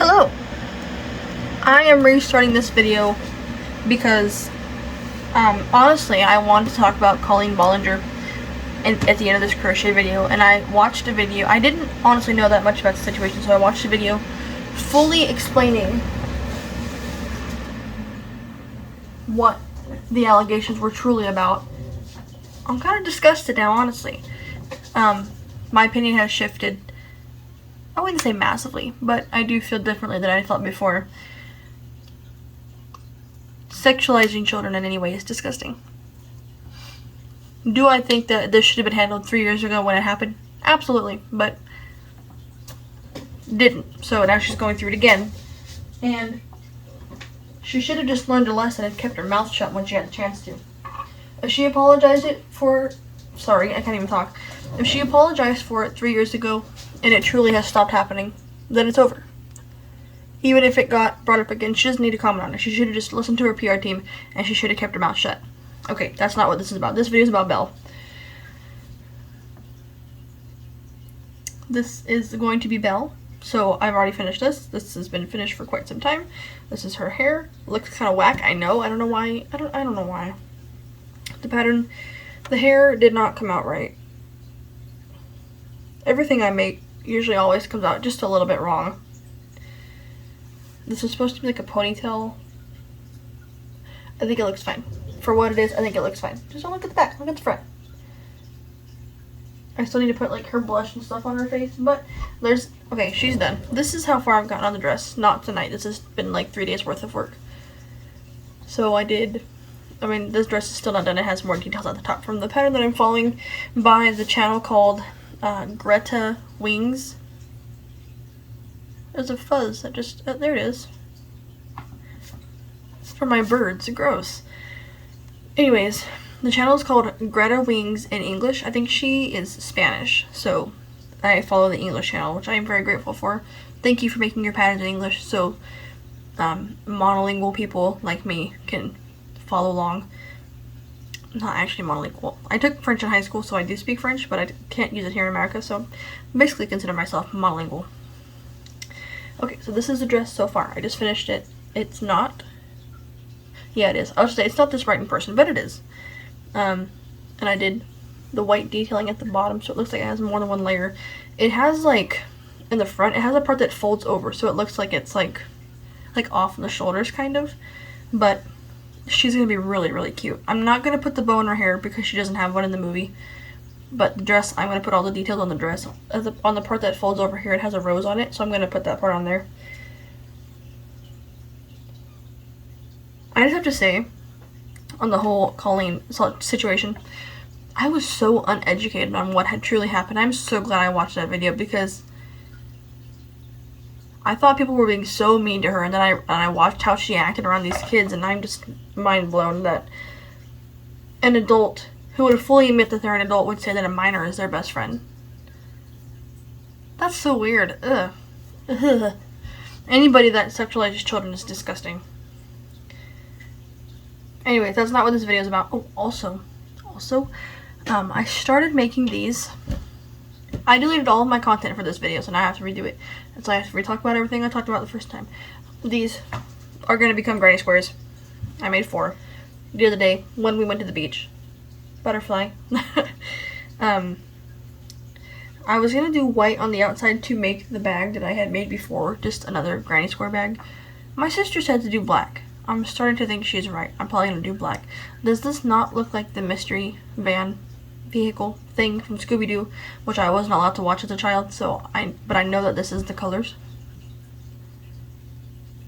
Hello! I am restarting this video because, honestly, I wanted to talk about Colleen Ballinger at the end of this crochet video, and I watched a video. I didn't honestly know that much about the situation, so I watched a video fully explaining what the allegations were truly about. I'm kind of disgusted now, honestly. My opinion has shifted. I wouldn't say massively, but I do feel differently than I felt before. Sexualizing children in any way is disgusting. Do I think that this should have been handled 3 years ago when it happened? Absolutely, but didn't. So now she's going through it again. And she should have just learned a lesson and kept her mouth shut when she had the chance to. If she apologized sorry, I can't even talk. If she apologized for it 3 years ago and it truly has stopped happening, then it's over. Even if it got brought up again, she doesn't need to comment on it. She should have just listened to her PR team and she should have kept her mouth shut. Okay, that's not what this is about. This video is about Belle. This is going to be Belle. So I've already finished this. This has been finished for quite some time. This is her hair. Looks kind of whack, I know. I don't know why. I don't know why. The pattern, the hair did not come out right. Everything I make usually always comes out just a little bit wrong. This is supposed to be like a ponytail. I think it looks fine. For what it is, I think it looks fine. Just don't look at the back, look at the front. I still need to put like her blush and stuff on her face, but okay, she's done. This is how far I've gotten on the dress. Not tonight. This has been like 3 days worth of work. So this dress is still not done. It has more details at the top from the pattern that I'm following by the channel called Greta Wings. There's a fuzz that just, there it is. It's for my birds, gross. Anyways, the channel is called Greta Wings in English. I think she is Spanish, so I follow the English channel, which I am very grateful for. Thank you for making your patterns in English so monolingual people like me can follow along. Not actually monolingual. I took French in high school, so I do speak French, but I can't use it here in America, so I basically consider myself monolingual. Okay, so this is the dress so far. I just finished it. It's not. Yeah, it is. I'll just say it's not this bright in person, but it is. And I did the white detailing at the bottom, so it looks like it has more than one layer. It has like, in the front, it has a part that folds over, so it looks like it's like off the shoulders kind of. But she's gonna be really, really cute. I'm not gonna put the bow in her hair because she doesn't have one in the movie. But the dress, I'm going to put all the details on the dress. On the part that folds over here, it has a rose on it, so I'm going to put that part on there. I just have to say, on the whole Colleen situation, I was so uneducated on what had truly happened. I'm so glad I watched that video because I thought people were being so mean to her, and then I watched how she acted around these kids, and I'm just mind blown that an adult who would fully admit that they're an adult would say that a minor is their best friend. That's so weird. Ugh. Ugh. Anybody that sexualizes children is disgusting. Anyway, that's not what this video is about. Oh, also, I started making these. I deleted all of my content for this video, so now I have to redo it. And so I have to re-talk about everything I talked about the first time. These are going to become granny squares. I made 4 the other day when we went to the beach. Butterfly. I was gonna do white on the outside to make the bag that I had made before, just another granny square bag. My sister said to do black. I'm starting to think she's right. I'm probably gonna do black. Does this not look like the mystery van vehicle thing from Scooby-Doo, which I wasn't allowed to watch as a child, but I know that this is the colors.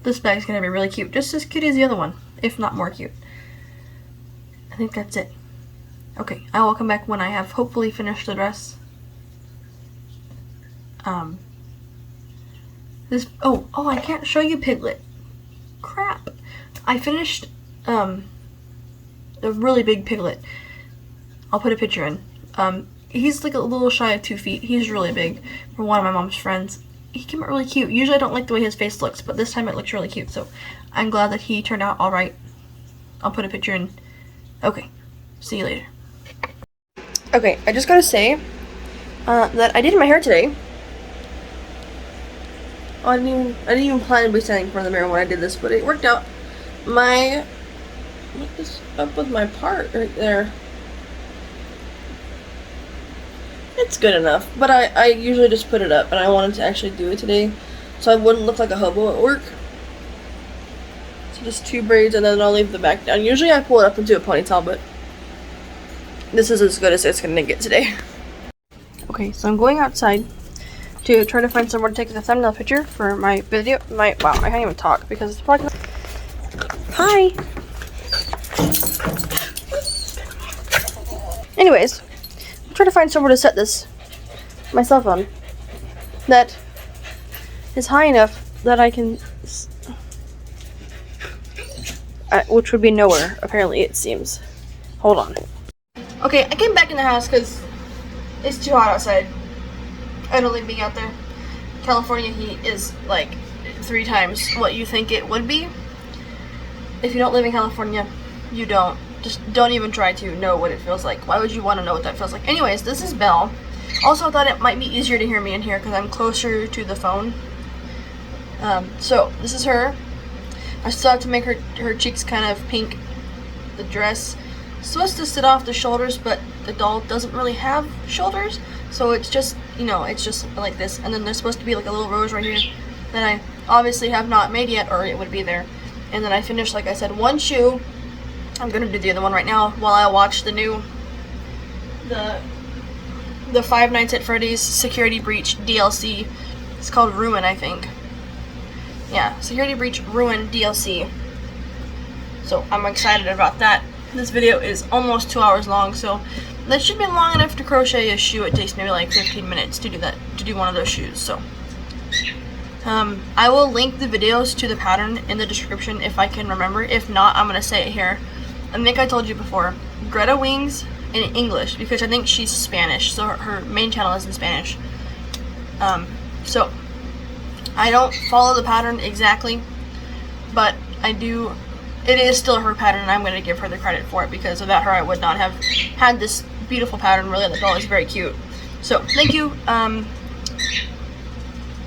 This bag's gonna be really cute, just as cute as the other one, if not more cute. I think that's it. Okay, I will come back when I have hopefully finished the dress. I can't show you Piglet. Crap. I finished a really big Piglet. I'll put a picture in. He's like a little shy of 2 feet. He's really big for one of my mom's friends. He came out really cute. Usually I don't like the way his face looks, but this time it looks really cute, so I'm glad that he turned out alright. I'll put a picture in. Okay, see you later. Okay, I just gotta say that I did my hair today. Oh, I didn't even plan to be standing in front of the mirror when I did this, but it worked out. What is up with my part right there? It's good enough, but I usually just put it up, and I wanted to actually do it today, so I wouldn't look like a hobo at work. So just 2 braids, and then I'll leave the back down. Usually I pull it up into a ponytail, but this is as good as it's gonna get today. Okay, so I'm going outside to try to find somewhere to take the thumbnail picture for my video. Wow, I can't even talk because it's probably. Hi. Anyways, I'm trying to find somewhere to set my cell phone that is high enough that I can, which would be nowhere. Apparently, it seems. Hold on. Okay, I came back in the house because it's too hot outside. I don't like being out there. California heat is like 3 times what you think it would be. If you don't live in California, you don't. Just don't even try to know what it feels like. Why would you want to know what that feels like? Anyways, this is Belle. Also, I thought it might be easier to hear me in here because I'm closer to the phone. So, this is her. I still have to make her cheeks kind of pink. The dress is supposed to sit off the shoulders, but the doll doesn't really have shoulders. So it's just, it's just like this. And then there's supposed to be like a little rose right here that I obviously have not made yet, or it would be there. And then I finished, like I said, 1 shoe. I'm gonna do the other one right now while I watch the Five Nights at Freddy's Security Breach DLC. It's called Ruin, I think. Yeah, Security Breach Ruin DLC. So I'm excited about that. This video is almost 2 hours long, so that should be long enough to crochet a shoe. It takes maybe like 15 minutes to do one of those shoes. So I will link the videos to the pattern in the description if I can remember. If not, I'm gonna say it here. I think I told you before, Greta Wings in English, because I think she's Spanish, so her main channel is in Spanish. So I don't follow the pattern exactly, but I do. It is still her pattern, and I'm going to give her the credit for it, because without her I would not have had this beautiful pattern. Really, the doll is very cute. So thank you. I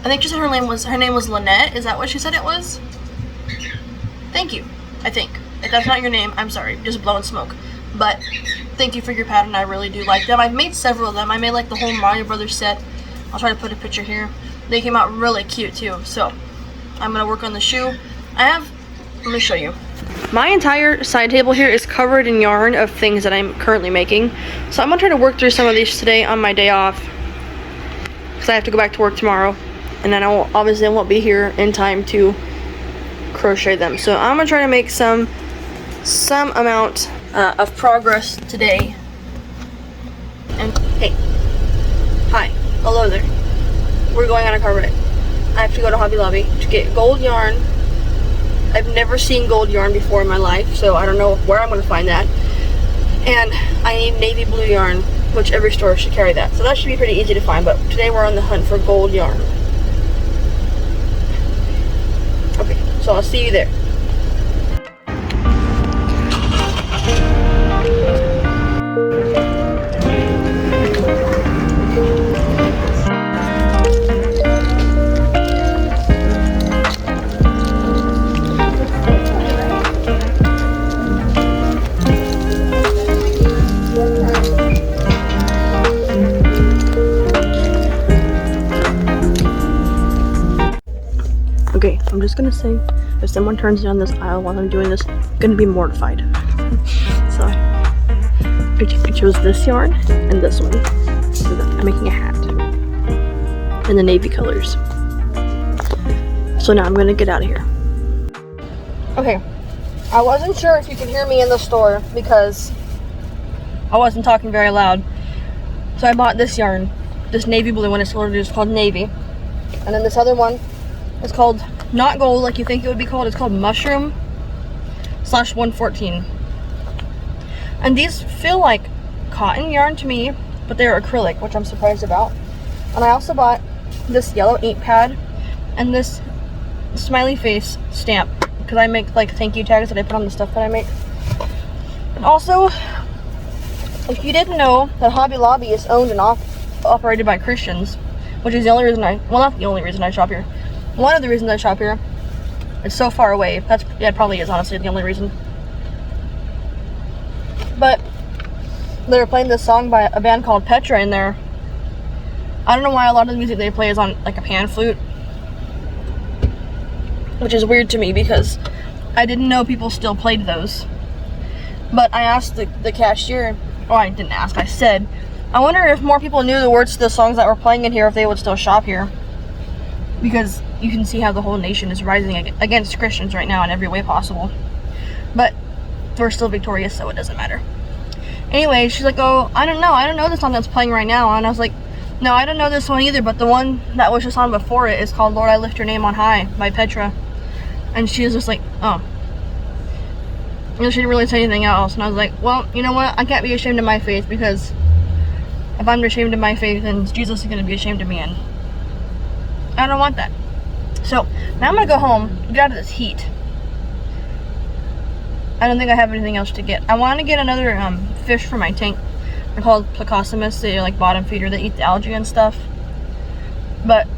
think she said her name was Lynette. Is that what she said it was? Thank you. I think. If that's not your name, I'm sorry. Just blowing smoke. But thank you for your pattern. I really do like them. I've made several of them. I made like the whole Mario Brothers set. I'll try to put a picture here. They came out really cute too. So I'm gonna work on the shoe. Let me show you. My entire side table here is covered in yarn of things that I'm currently making. So I'm gonna try to work through some of these today on my day off, because I have to go back to work tomorrow, and then I won't be here in time to crochet them. So I'm gonna try to make some amount of progress today. And hey, hi, hello there. We're going on a car ride. I have to go to Hobby Lobby to get gold yarn. I've never seen gold yarn before in my life, so I don't know where I'm going to find that. And I need navy blue yarn, which every store should carry that. So that should be pretty easy to find, but today we're on the hunt for gold yarn. Okay, so I'll see you there. Okay, I'm just gonna say, if someone turns down this aisle while I'm doing this, I'm gonna be mortified. So, I chose this yarn and this one. So I'm making a hat in the navy colors. So now I'm gonna get out of here. Okay, I wasn't sure if you could hear me in the store because I wasn't talking very loud. So I bought this yarn, this navy blue one. It's called Navy, and then this other one. It's called, not gold like you think it would be called, it's called Mushroom /114. And these feel like cotton yarn to me, but they're acrylic, which I'm surprised about. And I also bought this yellow ink pad and this smiley face stamp, because I make like thank you tags that I put on the stuff that I make. And also, if you didn't know that Hobby Lobby is owned and operated by Christians, which is the only reason well, not the only reason I shop here. one of the reasons I shop here. It's so far away. Yeah, it probably is honestly the only reason. But they were playing this song by a band called Petra in there. I don't know why a lot of the music they play is on like a pan flute, which is weird to me because I didn't know people still played those. But I asked the cashier, or I didn't ask, I said, I wonder if more people knew the words to the songs that were playing in here, if they would still shop here. Because you can see how the whole nation is rising against Christians right now in every way possible. But we're still victorious, so it doesn't matter. Anyway, she's like, oh, I don't know the song that's playing right now. And I was like, no, I don't know this one either, but the one that was just on before it is called Lord, I Lift Your Name on High by Petra. And she was just like, oh. And she didn't really say anything else. And I was like, well, you know what? I can't be ashamed of my faith, because if I'm ashamed of my faith, then Jesus is going to be ashamed of me, and I don't want that. So now I'm going to go home, get out of this heat. I don't think I have anything else to get. I want to get another fish for my tank. They're called Plecostomus. They're like bottom feeder. They eat the algae and stuff. But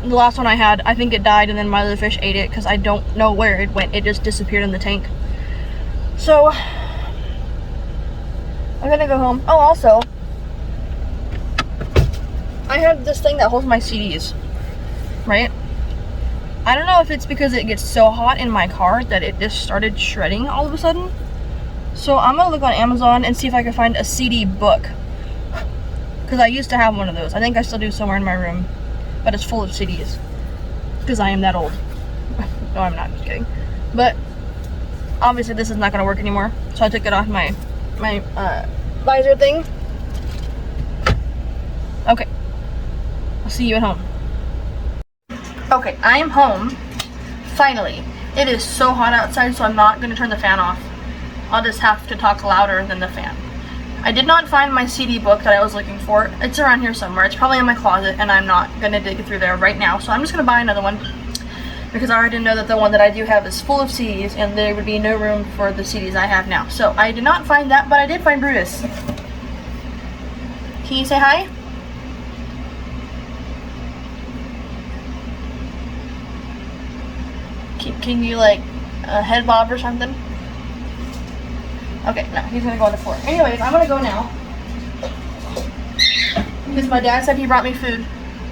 the last one I had, I think it died, and then my other fish ate it because I don't know where it went. It just disappeared in the tank. So I'm gonna go home. Oh, also, I have this thing that holds my CDs, right? I don't know if it's because it gets so hot in my car that it just started shredding all of a sudden. So I'm gonna look on Amazon and see if I can find a CD book, because I used to have one of those. I think I still do somewhere in my room, but it's full of CDs because I am that old. No, I'm not, just kidding. But obviously this is not gonna work anymore, so I took it off my visor thing. Okay, I'll see you at home. Okay, I am home, finally. It is so hot outside, so I'm not going to turn the fan off. I'll just have to talk louder than the fan. I did not find my CD book that I was looking for. It's around here somewhere. It's probably in my closet, and I'm not going to dig through there right now. So I'm just going to buy another one, because I already know that the one that I do have is full of CDs, and there would be no room for the CDs I have now. So I did not find that, but I did find Brutus. Can you say hi? Can you like head bob or something? Okay, no, he's gonna go on the floor. Anyways, I'm gonna go now, because my dad said he brought me food,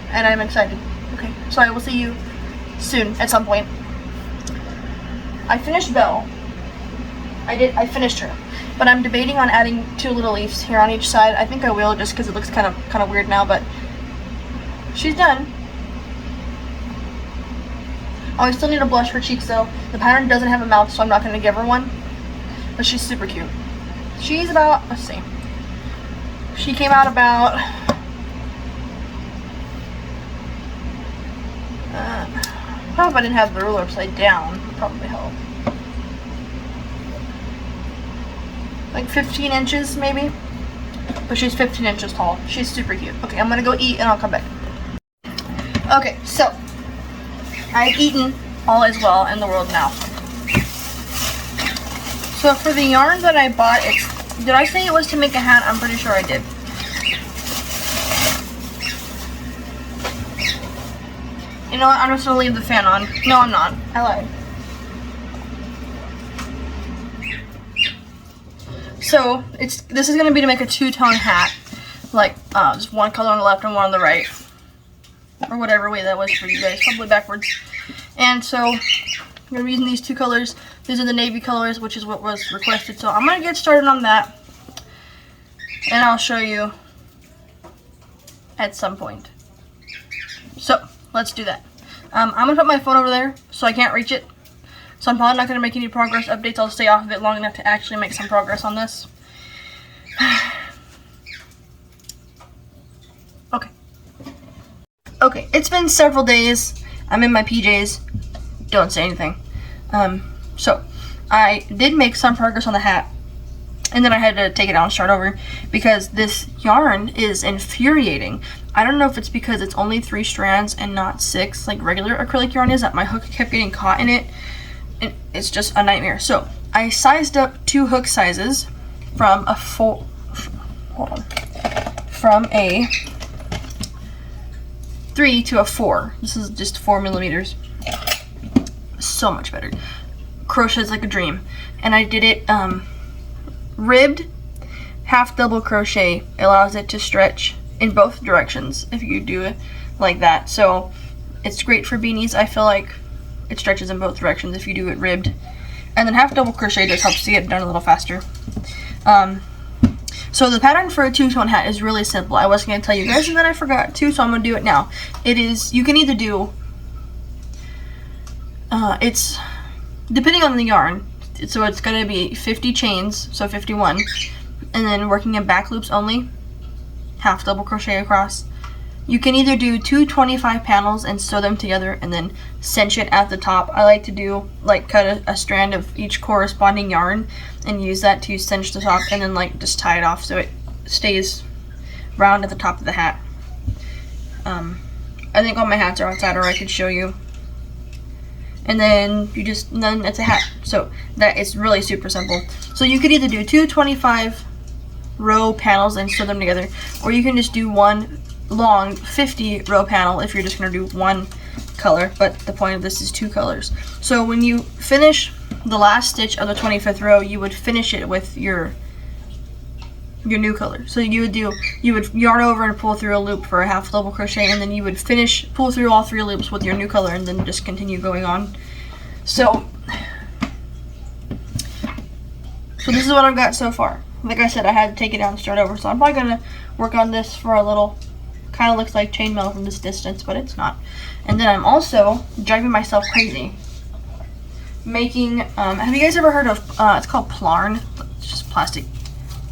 and I'm excited. Okay, so I will see you soon at some point. I finished Belle. I finished her, but I'm debating on adding 2 little leaves here on each side. I think I will, just because it looks kind of weird now, but she's done. Oh, I still need a blush for cheeks though. The pattern doesn't have a mouth, so I'm not going to give her one. But she's super cute. She's about, let's see. She came out about, probably if I didn't have the ruler upside down, it would probably help. Like 15 inches maybe. But she's 15 inches tall. She's super cute. Okay, I'm going to go eat and I'll come back. Okay, so I've eaten. All is well in the world now. So for the yarn that I bought, did I say it was to make a hat? I'm pretty sure I did. You know what? I'm just gonna leave the fan on. No, I'm not. I lied. So this is gonna be to make a 2-tone hat, like just one color on the left and one on the right, or whatever way that was for you guys. Probably backwards. And so I'm gonna be using these 2 colors. These are the navy colors, which is what was requested. So I'm gonna get started on that, and I'll show you at some point. So let's do that. I'm gonna put my phone over there so I can't reach it. So I'm probably not gonna make any progress updates. I'll stay off of it long enough to actually make some progress on this. Okay. Okay, it's been several days. I'm in my PJs. Don't say anything. So I did make some progress on the hat, and then I had to take it out and start over because this yarn is infuriating. I don't know if it's because it's only 3 strands and not 6 like regular acrylic yarn is, that my hook kept getting caught in it, and it's just a nightmare. So I sized up 2 hook sizes from a from a 3 to a 4. This is just 4 millimeters. So much better. Crochet is like a dream. And I did it ribbed, half double crochet. It allows it to stretch in both directions if you do it like that. So it's great for beanies. I feel like it stretches in both directions if you do it ribbed. And then half double crochet just helps to get it done a little faster. So the pattern for a two-tone hat is really simple. I wasn't going to tell you guys and then I forgot to, so I'm going to do it now. It is, you can either do, it's depending on the yarn, so it's going to be 50 chains, so 51, and then working in back loops only, half double crochet across. You can either do 2 25 panels and sew them together and then cinch it at the top. I like to do, like, cut a strand of each corresponding yarn and use that to cinch the top and then, like, just tie it off so it stays round at the top of the hat. I think all my hats are outside, or I could show you. And then then it's a hat. So that is really super simple. So you could either do 2 25 row panels and sew them together, or you can just do one long 50 row panel if you're just going to do one color, but the point of this is 2 colors. So when you finish the last stitch of the 25th row, you would finish it with your new color. So you would yarn over and pull through a loop for a half double crochet, and then you would pull through all 3 loops with your new color, and then just continue going on. So this is what I've got so far. Like I said, I had to take it out and start over, so I'm probably going to work on this for a little. Kind of looks like chainmail from this distance, but it's not. And then I'm also driving myself crazy making, have you guys ever heard of, it's called Plarn. It's just plastic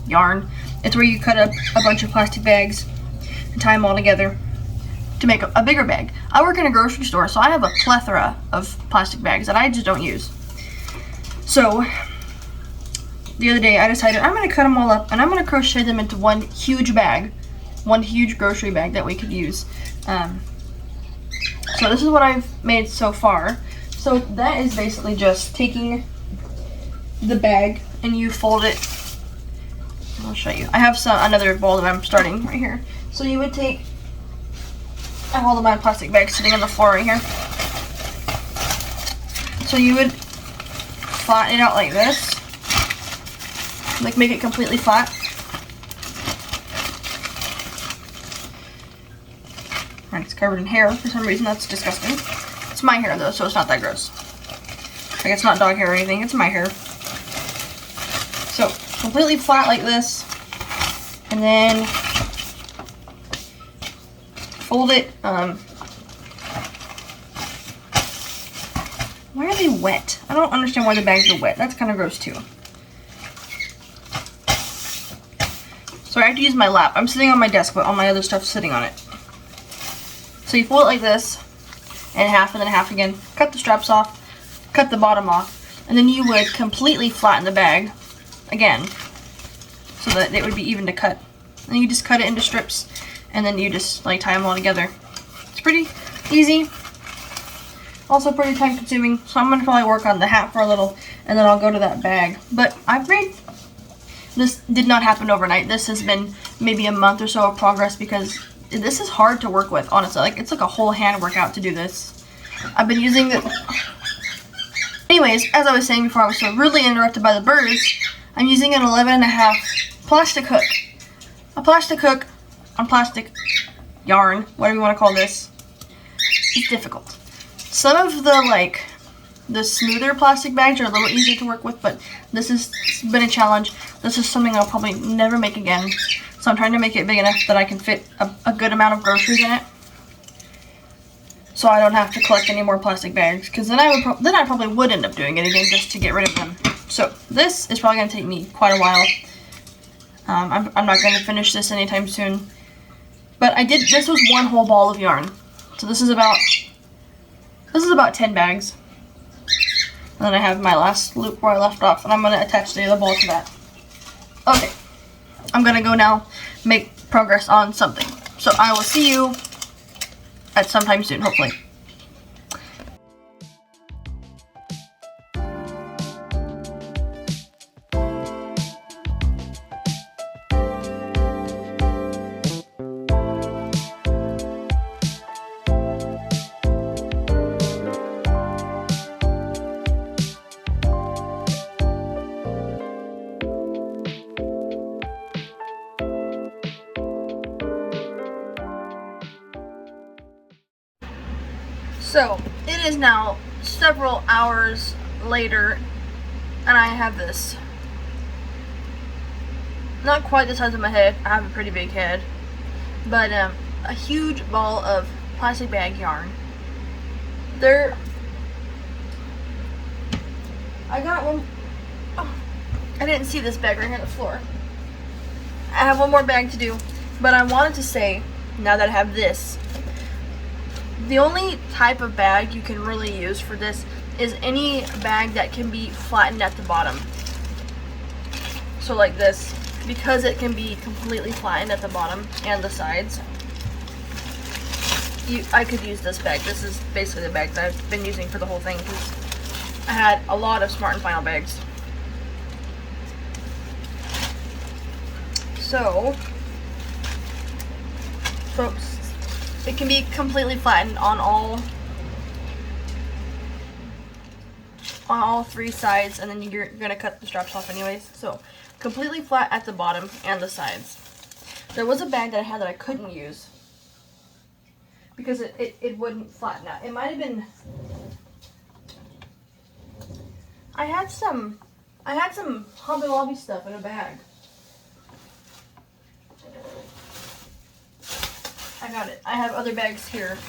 yarn. It's where you cut up a bunch of plastic bags and tie them all together to make a bigger bag. I work in a grocery store, so I have a plethora of plastic bags that I just don't use. So the other day I decided I'm going to cut them all up and I'm going to crochet them into one huge bag, one huge grocery bag that we could use. So this is what I've made so far. So that is basically just taking the bag and you fold it. I'll show you. I have another ball that I'm starting right here. So you would take, I have all of my plastic bags sitting on the floor right here. So you would flatten it out like this, like make it completely flat. And it's covered in hair for some reason. That's disgusting. It's my hair though, so it's not that gross. Like, it's not dog hair or anything, it's my hair. So completely flat like this, and then fold it. Why are they wet? I don't understand why the bags are wet. That's kind of gross too. So I have to use my lap. I'm sitting on my desk, but all my other stuff's sitting on it. So you fold it like this, and half, and then half again. Cut the straps off, cut the bottom off, and then you would completely flatten the bag again, so that it would be even to cut. And you just cut it into strips, and then you just like tie them all together. It's pretty easy, also pretty time consuming. So I'm gonna probably work on the hat for a little, and then I'll go to that bag. But this did not happen overnight. This has been maybe a month or so of progress, because this is hard to work with, honestly. Like, it's like a whole hand workout to do this. I've been using the... Anyways, as I was saying before I was so rudely interrupted by the birds, I'm using an 11.5 plastic hook. A plastic hook on plastic yarn, whatever you want to call this. It's difficult. Some of the smoother plastic bags are a little easier to work with, but this has been a challenge. This is something I'll probably never make again. So I'm trying to make it big enough that I can fit a good amount of groceries in it, so I don't have to collect any more plastic bags. Because then I probably would end up doing it again just to get rid of them. So this is probably going to take me quite a while. I'm not going to finish this anytime soon. But this was one whole ball of yarn. So this is about 10 bags. And then I have my last loop where I left off, and I'm going to attach the other ball to that. Okay. I'm gonna go now make progress on something. So I will see you at sometime soon, hopefully. So, it is now several hours later, and I have this. Not quite the size of my head. I have a pretty big head. But, a huge ball of plastic bag yarn. I got one. Oh, I didn't see this bag right here on the floor. I have one more bag to do, but I wanted to say, now that I have this, the only type of bag you can really use for this is any bag that can be flattened at the bottom. So like this, because it can be completely flattened at the bottom and the sides, I could use this bag. This is basically the bag that I've been using for the whole thing, because I had a lot of Smart and Final bags. So, folks, it can be completely flattened on all three sides, and then you're gonna cut the straps off anyways. So, completely flat at the bottom and the sides. There was a bag that I had that I couldn't use because it wouldn't flatten out. It might have been. I had some Hobby Lobby stuff in a bag. I got it. I have other bags here.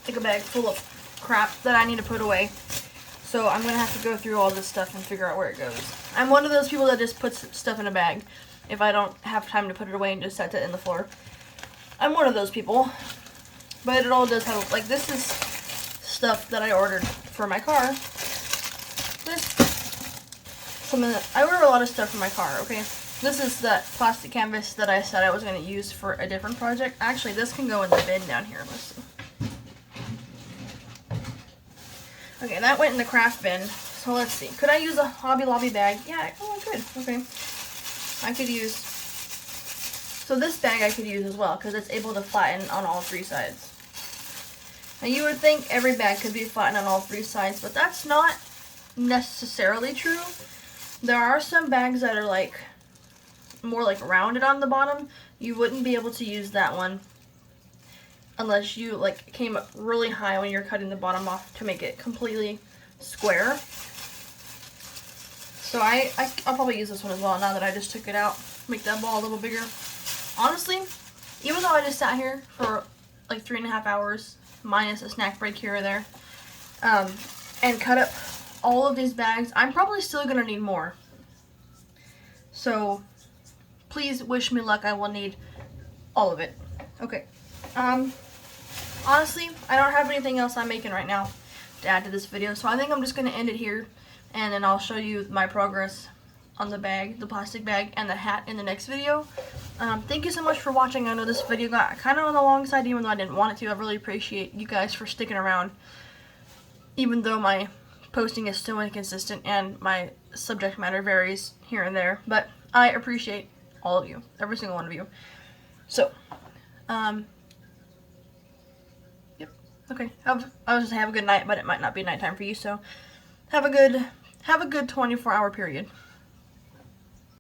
Like a bag full of crap that I need to put away. So I'm going to have to go through all this stuff and figure out where it goes. I'm one of those people that just puts stuff in a bag if I don't have time to put it away and just set it in the floor. I'm one of those people. But it all does have, like, this is stuff that I ordered for my car. I ordered a lot of stuff for my car, okay? This is that plastic canvas that I said I was going to use for a different project. Actually, this can go in the bin down here. Let's see. Okay, that went in the craft bin. So let's see. Could I use a Hobby Lobby bag? Yeah, I could. Okay. I could use... So this bag I could use as well, because it's able to flatten on all three sides. Now you would think every bag could be flattened on all three sides, but that's not necessarily true. There are some bags that are like more like rounded on the bottom. You wouldn't be able to use that one unless you like came up really high when you're cutting the bottom off to make it completely square. So I'll probably use this one as well now that I just took it out. Make that ball a little bigger. Honestly, even though I just sat here for like 3.5 hours, minus a snack break here or there, and cut up all of these bags, I'm probably still going to need more. So, please wish me luck. I will need all of it. Okay. Honestly, I don't have anything else I'm making right now to add to this video, so I think I'm just going to end it here, and then I'll show you my progress on the bag, the plastic bag, and the hat in the next video. Thank you so much for watching. I know this video got kind of on the long side, even though I didn't want it to. I really appreciate you guys for sticking around, even though my posting is so inconsistent and my subject matter varies here and there. But I appreciate all of you, every single one of you. So, yep. Okay. I was gonna say have a good night, but it might not be nighttime for you. So, have a good 24-hour period.